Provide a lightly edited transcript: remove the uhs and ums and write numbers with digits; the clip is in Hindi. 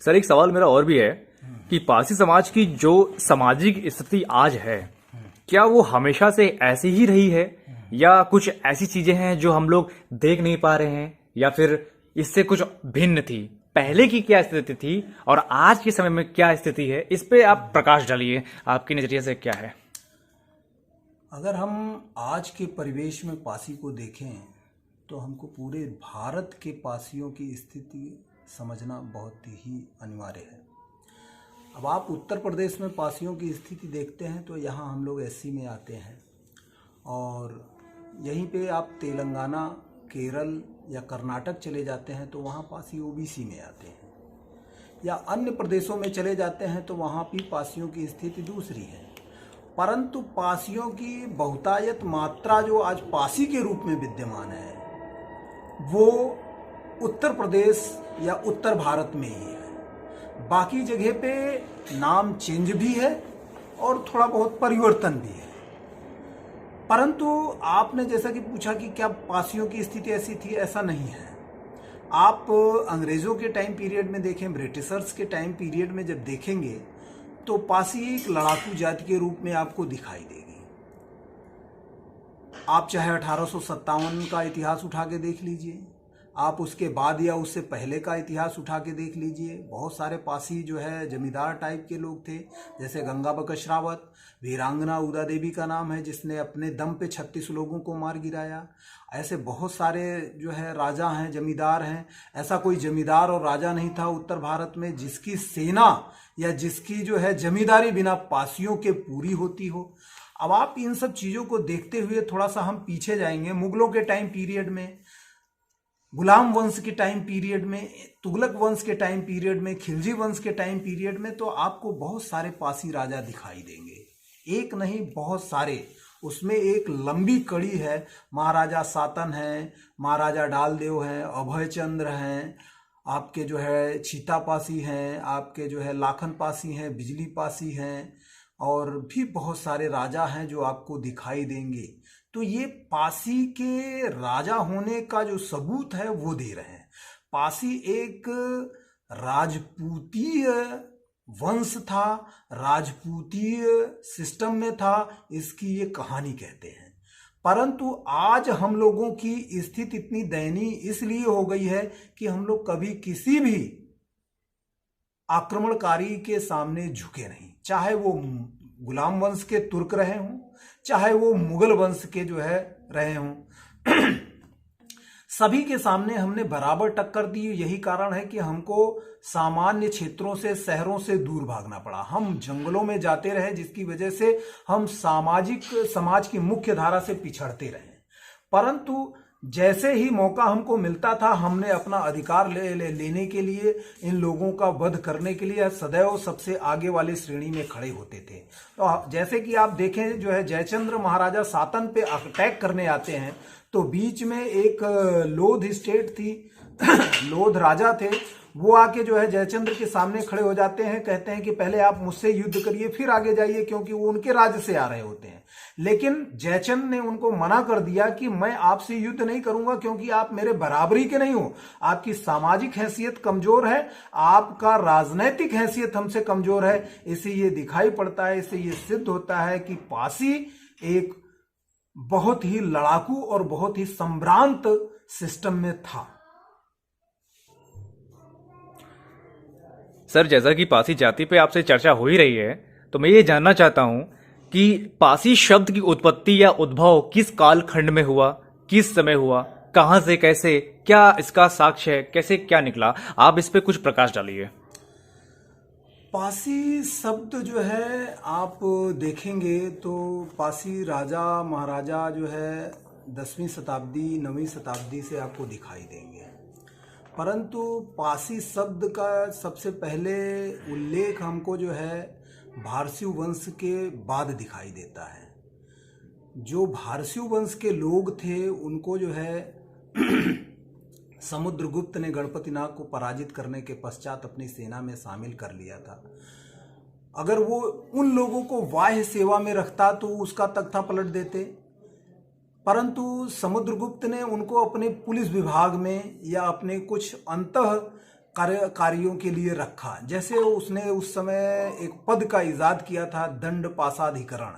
सर एक सवाल मेरा और भी है कि पारसी समाज की जो सामाजिक स्थिति आज है, क्या वो हमेशा से ऐसी ही रही है या कुछ ऐसी चीजें हैं जो हम लोग देख नहीं पा रहे हैं या फिर इससे कुछ भिन्न थी? पहले की क्या स्थिति थी और आज के समय में क्या स्थिति है, इस पे आप प्रकाश डालिए, आपके नजरिए से क्या है? अगर हम आज के परिवेश में पासी को देखें तो हमको पूरे भारत के पासियों की स्थिति समझना बहुत ही अनिवार्य है। अब आप उत्तर प्रदेश में पासियों की स्थिति देखते हैं तो यहाँ हम लोग एससी में आते हैं, और यहीं पे आप तेलंगाना, केरल या कर्नाटक चले जाते हैं तो वहाँ पासी ओबीसी में आते हैं, या अन्य प्रदेशों में चले जाते हैं तो वहाँ भी पासियों की स्थिति दूसरी है। परंतु पासियों की बहुतायत मात्रा जो आज पासी के रूप में विद्यमान है वो उत्तर प्रदेश या उत्तर भारत में ही है। बाकी जगह पे नाम चेंज भी है और थोड़ा बहुत परिवर्तन भी है। परंतु आपने जैसा कि पूछा कि क्या पासियों की स्थिति ऐसी थी, ऐसा नहीं है। आप अंग्रेजों के टाइम पीरियड में देखें, ब्रिटिशर्स के टाइम पीरियड में जब देखेंगे तो पासी एक लड़ाकू जाति के रूप में आपको दिखाई देगी। आप चाहे 1857 का इतिहास उठा के देख लीजिए, आप उसके बाद या उससे पहले का इतिहास उठा के देख लीजिए, बहुत सारे पासी जो है जमींदार टाइप के लोग थे। जैसे गंगा बकश रावत, वीरांगना उदा देवी का नाम है जिसने अपने दम पे 36 लोगों को मार गिराया। ऐसे बहुत सारे जो है राजा हैं, जमींदार हैं। ऐसा कोई जमींदार और राजा नहीं था उत्तर भारत में जिसकी सेना या जिसकी जो है जमींदारी बिना पासियों के पूरी होती हो। अब आप इन सब चीज़ों को देखते हुए थोड़ा सा हम पीछे जाएंगे, मुगलों के टाइम पीरियड में, गुलाम वंश के टाइम पीरियड में, तुगलक वंश के टाइम पीरियड में, खिलजी वंश के टाइम पीरियड में, तो आपको बहुत सारे पासी राजा दिखाई देंगे। एक नहीं, बहुत सारे। उसमें एक लंबी कड़ी है। महाराजा सातन हैं, महाराजा डालदेव हैं, अभय चंद्र हैं, आपके जो है चीता पासी हैं, आपके जो है लाखन पासी हैं, बिजली पासी हैं, और भी बहुत सारे राजा हैं जो आपको दिखाई देंगे। तो ये पासी के राजा होने का जो सबूत है वो दे रहे हैं। पासी एक राजपूतीय वंश था, राजपूतीय सिस्टम में था, इसकी ये कहानी कहते हैं। परंतु आज हम लोगों की स्थिति इतनी दयनीय इसलिए हो गई है कि हम लोग कभी किसी भी आक्रमणकारी के सामने झुके नहीं, चाहे वो गुलाम वंश के तुर्क रहे हों, चाहे वो मुगल वंश के जो है रहे हों। सभी के सामने हमने बराबर टक्कर दी। यही कारण है कि हमको सामान्य क्षेत्रों से, शहरों से दूर भागना पड़ा। हम जंगलों में जाते रहे जिसकी वजह से हम समाज की मुख्य धारा से पिछड़ते रहे। परंतु जैसे ही मौका हमको मिलता था, हमने अपना अधिकार लेने के लिए, इन लोगों का वध करने के लिए सदैव सबसे आगे वाली श्रेणी में खड़े होते थे। तो जैसे कि आप देखें, जो है जयचंद्र महाराजा सातन पे अटैक करने आते हैं तो बीच में एक लोध स्टेट थी, लोध राजा थे, वो आके जो है जयचंद्र के सामने खड़े हो जाते हैं, कहते हैं कि पहले आप मुझसे युद्ध करिए फिर आगे जाइए, क्योंकि वो उनके राज्य से आ रहे होते हैं। लेकिन जयचंद्र ने उनको मना कर दिया कि मैं आपसे युद्ध नहीं करूंगा, क्योंकि आप मेरे बराबरी के नहीं हो, आपकी सामाजिक हैसियत कमजोर है, आपका राजनैतिक हैसियत हमसे कमजोर है। इससे ये दिखाई पड़ता है, इससे ये सिद्ध होता है कि पासी एक बहुत ही लड़ाकू और बहुत ही संभ्रांत सिस्टम में था। सर जैसा कि पासी जाति पे आपसे चर्चा हो ही रही है, तो मैं ये जानना चाहता हूं कि पासी शब्द की उत्पत्ति या उद्भव किस काल खंड में हुआ, किस समय हुआ, कहां से, कैसे, क्या इसका साक्ष्य है, कैसे क्या निकला? आप इस पे कुछ प्रकाश डालिए। पासी शब्द जो है आप देखेंगे तो पासी राजा महाराजा जो है 10वीं शताब्दी 9वीं शताब्दी से आपको दिखाई देंगे। परंतु पासी शब्द का सबसे पहले उल्लेख हमको जो है भारस्यु वंश के बाद दिखाई देता है। जो भारस्यु वंश के लोग थे उनको जो है समुद्रगुप्त ने गणपतिनाग को पराजित करने के पश्चात अपनी सेना में शामिल कर लिया था। अगर वो उन लोगों को वाह्य सेवा में रखता तो उसका तख्ता पलट देते, परंतु समुद्रगुप्त ने उनको अपने पुलिस विभाग में या अपने कुछ अंतः कार्यों के लिए रखा। जैसे उसने उस समय एक पद का इजाद किया था, दंड पासाधिकरण।